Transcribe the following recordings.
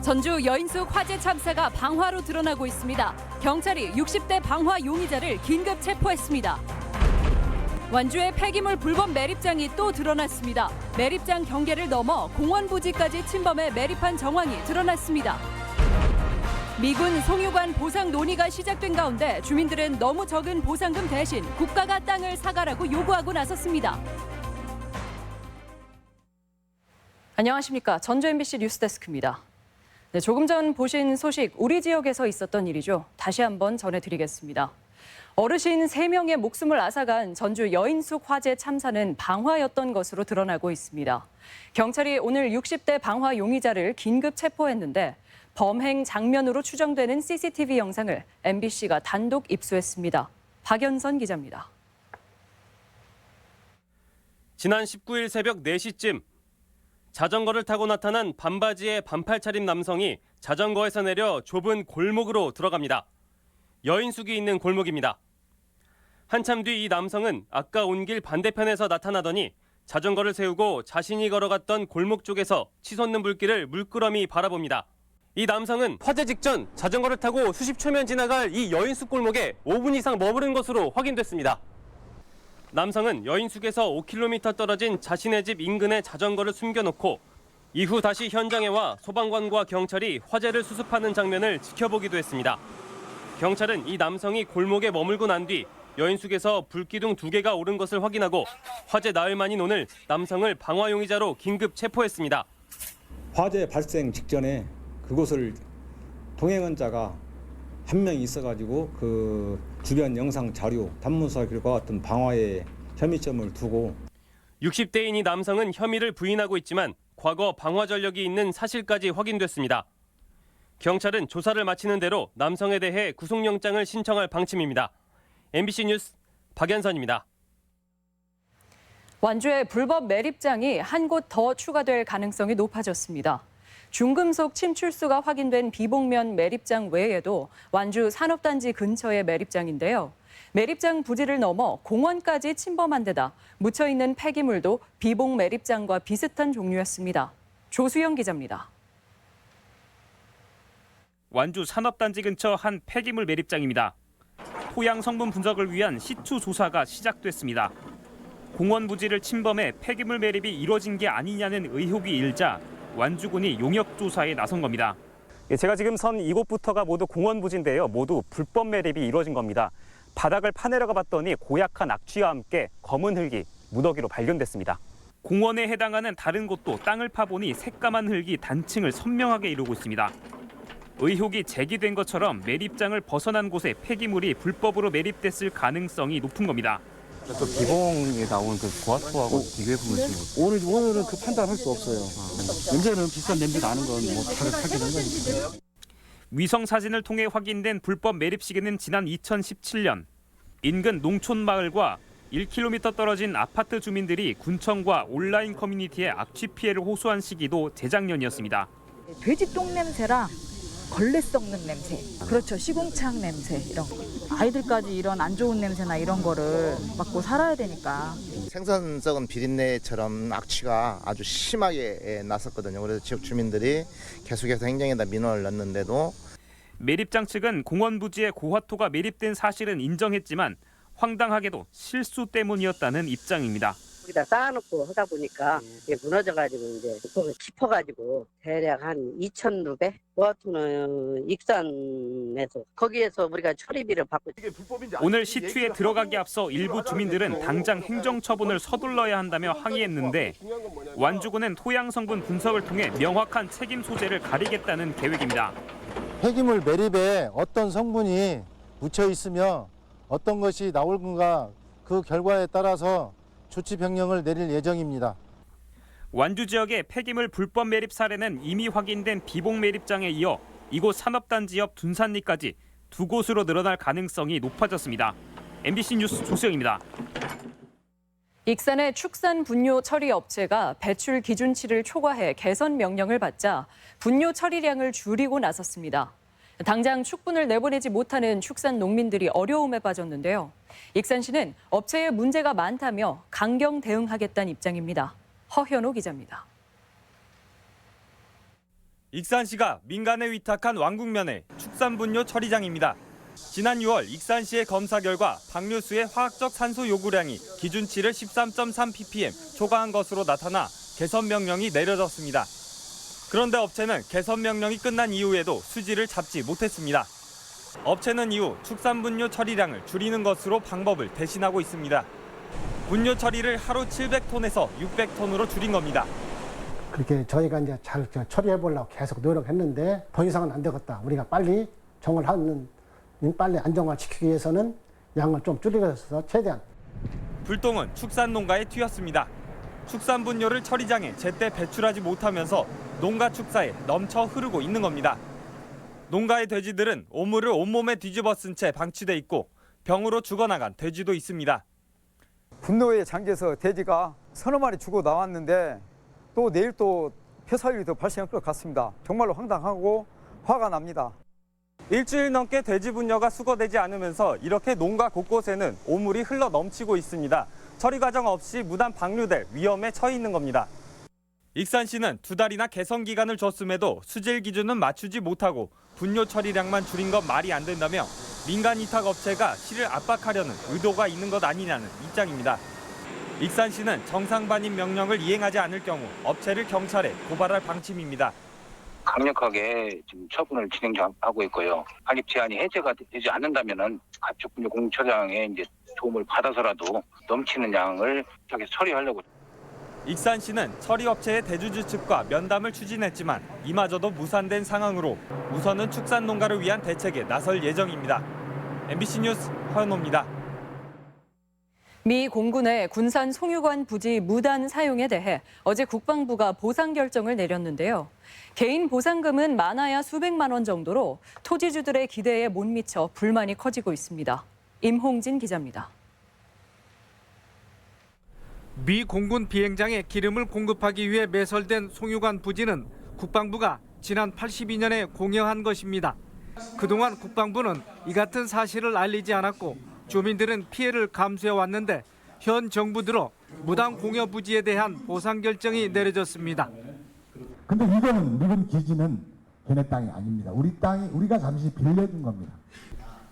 전주 여인숙 화재 참사가 방화로 드러나고 있습니다. 경찰이 60대 방화 용의자를 긴급 체포했습니다. 완주의 폐기물 불법 매립장이 또 드러났습니다. 매립장 경계를 넘어 공원 부지까지 침범해 매립한 정황이 드러났습니다. 미군 송유관 보상 논의가 시작된 가운데 주민들은 너무 적은 보상금 대신 국가가 땅을 사가라고 요구하고 나섰습니다. 안녕하십니까. 전주 MBC 뉴스데스크입니다. 네, 조금 전 보신 소식, 우리 지역에서 있었던 일이죠. 다시 한번 전해드리겠습니다. 어르신 3명의 목숨을 앗아간 전주 여인숙 화재 참사는 방화였던 것으로 드러나고 있습니다. 경찰이 오늘 60대 방화 용의자를 긴급 체포했는데 범행 장면으로 추정되는 CCTV 영상을 MBC가 단독 입수했습니다. 박연선 기자입니다. 지난 19일 새벽 4시쯤 자전거를 타고 나타난 반바지에 반팔 차림 남성이 자전거에서 내려 좁은 골목으로 들어갑니다. 여인숙이 있는 골목입니다. 한참 뒤 이 남성은 아까 온 길 반대편에서 나타나더니 자전거를 세우고 자신이 걸어갔던 골목 쪽에서 치솟는 불길을 물끄러미 바라봅니다. 이 남성은 화재 직전 자전거를 타고 수십 초면 지나갈 이 여인숙 골목에 5분 이상 머무른 것으로 확인됐습니다. 남성은 여인숙에서 5km 떨어진 자신의 집 인근에 자전거를 숨겨놓고 이후 다시 현장에 와 소방관과 경찰이 화재를 수습하는 장면을 지켜보기도 했습니다. 경찰은 이 남성이 골목에 머물고 난 뒤 여인숙에서 불기둥 2개가 오른 것을 확인하고 화재 나흘 만인 오늘 남성을 방화 용의자로 긴급 체포했습니다. 화재 발생 직전에 그곳을 동행한 자가 한 명 있어가지고 그 주변 영상 자료, 단문서 결과 같은 방화에 혐의점을 두고 60대인 이 남성은 혐의를 부인하고 있지만 과거 방화 전력이 있는 사실까지 확인됐습니다. 경찰은 조사를 마치는 대로 남성에 대해 구속영장을 신청할 방침입니다. MBC 뉴스 박연선입니다. 완주의 불법 매립장이 한 곳 더 추가될 가능성이 높아졌습니다. 중금속 침출수가 확인된 비봉면 매립장 외에도 완주 산업단지 근처의 매립장인데요. 매립장 부지를 넘어 공원까지 침범한 데다 묻혀있는 폐기물도 비봉 매립장과 비슷한 종류였습니다. 조수영 기자입니다. 완주 산업단지 근처 한 폐기물 매립장입니다. 토양 성분 분석을 위한 시추 조사가 시작됐습니다. 공원 부지를 침범해 폐기물 매립이 이뤄진 게 아니냐는 의혹이 일자 완주군이 용역 조사에 나선 겁니다. 제가 지금 선 이곳부터가 모두 공원 부지인데요. 모두 불법 매립이 이루어진 겁니다. 바닥을 파내려가 봤더니 고약한 악취와 함께 검은 흙이 무더기로 발견됐습니다. 공원에 해당하는 다른 곳도 땅을 파보니 새까만 흙이 단층을 선명하게 이루고 있습니다. 의혹이 제기된 것처럼 매립장을 벗어난 곳에 폐기물이 불법으로 매립됐을 가능성이 높은 겁니다. 또 비봉에 나온 그 고압토하고 비교해 보면 오늘은 그 판단할 수 없어요. 냄새는 비싼 냄새 나는 건 뭐 다들 확인한 거니까. 위성 사진을 통해 확인된 불법 매립 시기는 지난 2017년 인근 농촌 마을과 1km 떨어진 아파트 주민들이 군청과 온라인 커뮤니티에 악취 피해를 호소한 시기도 재작년이었습니다. 돼지 똥 냄새랑 걸레 썩는 냄새, 그렇죠, 시궁창 냄새 이런 거. 아이들까지 이런 안 좋은 냄새나 이런 거를 맡고 살아야 되니까. 생선 썩은 비린내처럼 악취가 아주 심하게 났었거든요. 그래서 지역 주민들이 계속해서 행정에다 민원을 넣는데도 매립장 측은 공원 부지에 고화토가 매립된 사실은 인정했지만 황당하게도 실수 때문이었다는 입장입니다. 여기다 쌓아놓고 하다 보니까 이게 무너져가지고 이제 뚜껑이 깊어가지고 대략 한 2,000루베 고아토는 익산에서 거기에서 우리가 처리비를 받고. 오늘 시추에 들어가기 앞서 일부 주민들은 당장 행정처분을 서둘러야 한다며 항의했는데 완주군은 토양 성분 분석을 통해 명확한 책임 소재를 가리겠다는 계획입니다. 폐기물 매립에 어떤 성분이 묻혀 있으며 어떤 것이 나올 건가 그 결과에 따라서 조치 변경을 내릴 예정입니다. 완주 지역의 폐기물 불법 매립 사례는 이미 확인된 비봉 매립장에 이어 이곳 산업단지 옆 둔산리까지 2곳으로 늘어날 가능성이 높아졌습니다. MBC 뉴스 조수영입니다. 익산의 축산 분뇨 처리 업체가 배출 기준치를 초과해 개선 명령을 받자 분뇨 처리량을 줄이고 나섰습니다. 당장 축분을 내보내지 못하는 축산 농민들이 어려움에 빠졌는데요. 익산시는 업체에 문제가 많다며 강경 대응하겠다는 입장입니다. 허현호 기자입니다. 익산시가 민간에 위탁한 왕국면의 축산분뇨 처리장입니다. 지난 6월 익산시의 검사 결과 방류수의 화학적 산소 요구량이 기준치를 13.3 ppm 초과한 것으로 나타나 개선 명령이 내려졌습니다. 그런데 업체는 개선 명령이 끝난 이후에도 수지를 잡지 못했습니다. 업체는 이후 축산분뇨 처리량을 줄이는 것으로 방법을 대신하고 있습니다. 분뇨 처리를 하루 700톤에서 600톤으로 줄인 겁니다. 그렇게 저희가 이제 잘 처리해 보려고 계속 노력했는데 더 이상은 안 되겠다. 우리가 빨리 빨리 안정화 시키기 위해서는 양을 좀 줄여서 최대한. 불똥은 축산 농가에 튀었습니다. 축산 분뇨를 처리장에 제때 배출하지 못하면서 농가 축사에 넘쳐 흐르고 있는 겁니다. 농가의 돼지들은 오물을 온몸에 뒤집어 쓴 채 방치돼 있고 병으로 죽어나간 돼지도 있습니다. 분노에 잠겨서 돼지가 서너 마리 죽어 나왔는데 또 내일 또 폐사율이 더 발생할 것 같습니다. 정말로 황당하고 화가 납니다. 일주일 넘게 돼지 분뇨가 수거되지 않으면서 이렇게 농가 곳곳에는 오물이 흘러 넘치고 있습니다. 처리 과정 없이 무단 방류될 위험에 처해 있는 겁니다. 익산시는 2달이나 개선 기간을 줬음에도 수질 기준은 맞추지 못하고 분뇨 처리량만 줄인 건 말이 안 된다며 민간 위탁 업체가 시를 압박하려는 의도가 있는 것 아니냐는 입장입니다. 익산시는 정상 반입 명령을 이행하지 않을 경우 업체를 경찰에 고발할 방침입니다. 강력하게 지금 처분을 진행하고 있고요. 반입 제한이 해제가 되지 않는다면은 가축분뇨 공처장의 이제 도움을 받아서라도 넘치는 양을 처리하려고. 익산시는 처리업체의 대주주 측과 면담을 추진했지만 이마저도 무산된 상황으로 우선은 축산 농가를 위한 대책에 나설 예정입니다. MBC 뉴스 허연호입니다. 미 공군의 군산 송유관 부지 무단 사용에 대해 어제 국방부가 보상 결정을 내렸는데요. 개인 보상금은 많아야 수백만 원 정도로 토지주들의 기대에 못 미쳐 불만이 커지고 있습니다. 임홍진 기자입니다. 미 공군 비행장에 기름을 공급하기 위해 매설된 송유관 부지는 국방부가 지난 82년에 공여한 것입니다. 그동안 국방부는 이 같은 사실을 알리지 않았고 주민들은 피해를 감수해 왔는데 현 정부 들어 무단 공여 부지에 대한 보상 결정이 내려졌습니다. 근데 이거는 미군 기지는 걔네 땅이 아닙니다. 우리 땅이 우리가 잠시 빌려준 겁니다.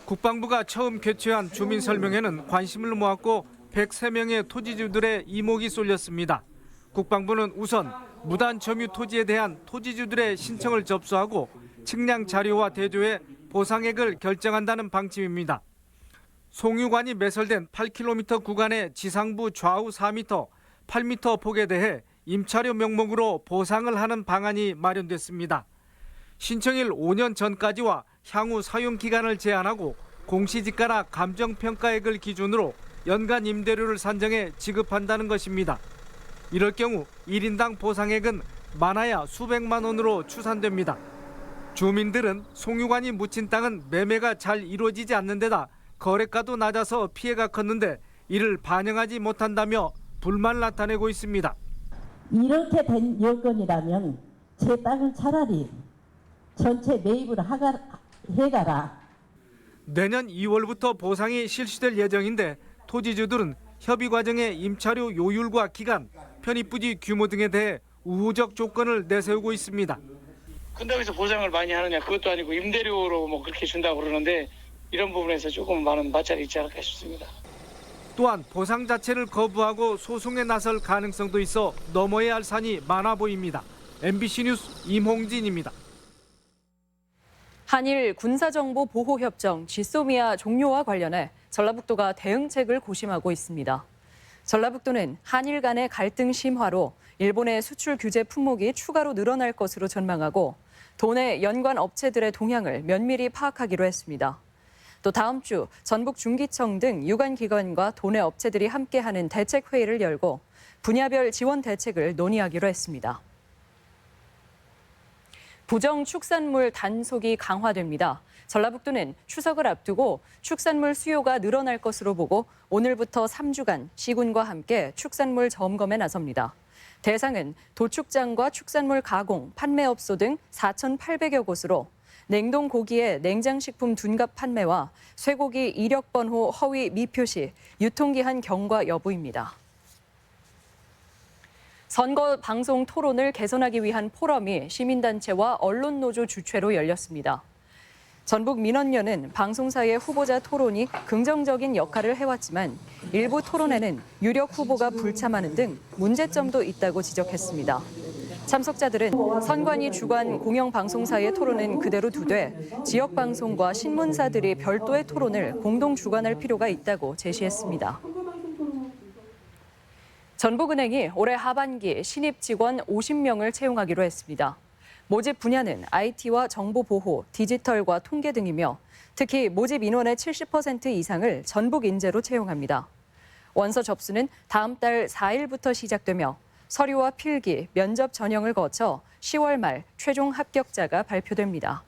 국방부가 처음 개최한 주민 설명회는 관심을 모았고 103명의 토지주들의 이목이 쏠렸습니다. 국방부는 우선 무단 점유 토지에 대한 토지주들의 신청을 접수하고 측량 자료와 대조해 보상액을 결정한다는 방침입니다. 송유관이 매설된 8km 구간의 지상부 좌우 4m, 8m 폭에 대해 임차료 명목으로 보상을 하는 방안이 마련됐습니다. 신청일 5년 전까지와 향후 사용 기간을 제한하고 공시지가나 감정평가액을 기준으로 연간 임대료를 산정해 지급한다는 것입니다. 이럴 경우 1인당 보상액은 많아야 수백만 원으로 추산됩니다. 주민들은 송유관이 묻힌 땅은 매매가 잘 이루어지지 않는 데다 거래가도 낮아서 피해가 컸는데 이를 반영하지 못한다며 불만을 나타내고 있습니다. 이렇게 된 여건이라면 제 땅을 차라리 전체 매입을 해가라. 내년 2월부터 보상이 실시될 예정인데 토지주들은 협의 과정에 임차료 요율과 기간, 편입부지 규모 등에 대해 우호적 조건을 내세우고 있습니다. 근다고 해서 보상을 많이 하느냐 그것도 아니고 임대료로 뭐 그렇게 준다고 그러는데 이런 부분에서 조금 많은 마찰이 있지 않을까 싶습니다. 또한 보상 자체를 거부하고 소송에 나설 가능성도 있어 넘어야 할 산이 많아 보입니다. MBC 뉴스 임홍진입니다. 한일 군사정보보호협정 지소미아 종료와 관련해 전라북도가 대응책을 고심하고 있습니다. 전라북도는 한일 간의 갈등 심화로 일본의 수출 규제 품목이 추가로 늘어날 것으로 전망하고 도내 연관 업체들의 동향을 면밀히 파악하기로 했습니다. 또 다음 주 전북 중기청 등 유관기관과 도내 업체들이 함께하는 대책회의를 열고 분야별 지원 대책을 논의하기로 했습니다. 부정축산물 단속이 강화됩니다. 전라북도는 추석을 앞두고 축산물 수요가 늘어날 것으로 보고 오늘부터 3주간 시군과 함께 축산물 점검에 나섭니다. 대상은 도축장과 축산물 가공, 판매업소 등 4,800여 곳으로 냉동고기의 냉장식품 둔갑 판매와 쇠고기 이력번호 허위 미표시, 유통기한 경과 여부입니다. 선거 방송 토론을 개선하기 위한 포럼이 시민단체와 언론노조 주최로 열렸습니다. 전북 민원연은 방송사의 후보자 토론이 긍정적인 역할을 해왔지만 일부 토론에는 유력 후보가 불참하는 등 문제점도 있다고 지적했습니다. 참석자들은 선관위 주관 공영방송사의 토론은 그대로 두되 지역방송과 신문사들이 별도의 토론을 공동 주관할 필요가 있다고 제시했습니다. 전북은행이 올해 하반기 신입 직원 50명을 채용하기로 했습니다. 모집 분야는 IT와 정보보호, 디지털과 통계 등이며 특히 모집 인원의 70% 이상을 전북 인재로 채용합니다. 원서 접수는 다음 달 4일부터 시작되며 서류와 필기, 면접 전형을 거쳐 10월 말 최종 합격자가 발표됩니다.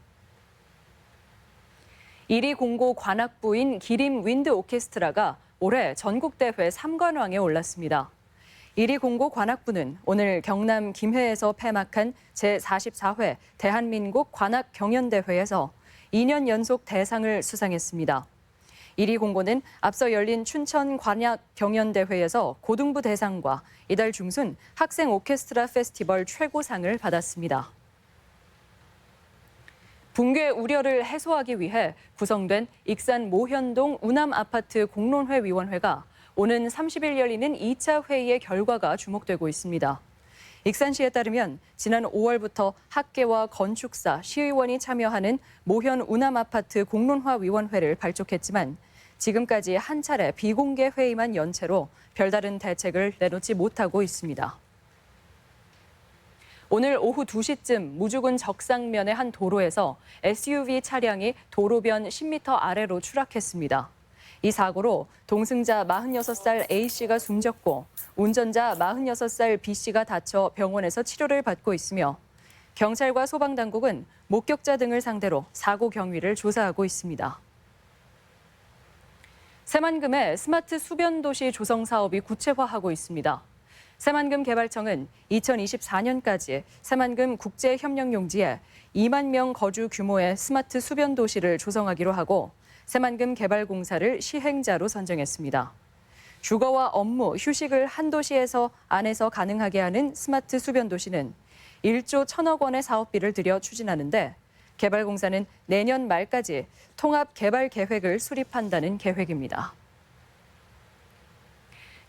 1위 공고 관악부인 기림 윈드 오케스트라가 올해 전국대회 3관왕에 올랐습니다. 1위 공고 관악부는 오늘 경남 김해에서 폐막한 제44회 대한민국 관악 경연대회에서 2년 연속 대상을 수상했습니다. 1위 공고는 앞서 열린 춘천 관악 경연대회에서 고등부 대상과 이달 중순 학생 오케스트라 페스티벌 최고상을 받았습니다. 붕괴 우려를 해소하기 위해 구성된 익산 모현동 우남아파트 공론회위원회가 오는 30일 열리는 2차 회의의 결과가 주목되고 있습니다. 익산시에 따르면 지난 5월부터 학계와 건축사, 시의원이 참여하는 모현 우남아파트 공론화위원회를 발족했지만 지금까지 한 차례 비공개 회의만 연 채로 별다른 대책을 내놓지 못하고 있습니다. 오늘 오후 2시쯤 무주군 적상면의 한 도로에서 SUV 차량이 도로변 10m 아래로 추락했습니다. 이 사고로 동승자 46살 A씨가 숨졌고 운전자 46살 B씨가 다쳐 병원에서 치료를 받고 있으며 경찰과 소방당국은 목격자 등을 상대로 사고 경위를 조사하고 있습니다. 새만금의 스마트 수변도시 조성 사업이 구체화하고 있습니다. 새만금 개발청은 2024년까지 새만금 국제협력용지에 2만 명 거주 규모의 스마트 수변도시를 조성하기로 하고 새만금 개발공사를 시행자로 선정했습니다. 주거와 업무, 휴식을 한 도시에서 안에서 가능하게 하는 스마트 수변도시는 1조 1천억 원의 사업비를 들여 추진하는데 개발공사는 내년 말까지 통합 개발 계획을 수립한다는 계획입니다.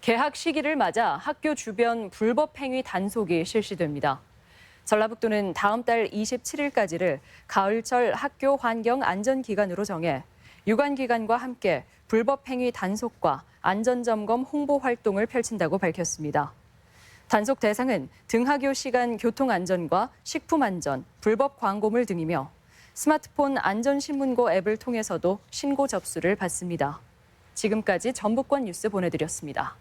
개학 시기를 맞아 학교 주변 불법 행위 단속이 실시됩니다. 전라북도는 다음 달 27일까지를 가을철 학교 환경 안전 기간으로 정해 유관기관과 함께 불법 행위 단속과 안전점검 홍보 활동을 펼친다고 밝혔습니다. 단속 대상은 등하교 시간 교통안전과 식품안전, 불법 광고물 등이며 스마트폰 안전신문고 앱을 통해서도 신고 접수를 받습니다. 지금까지 전북권 뉴스 보내드렸습니다.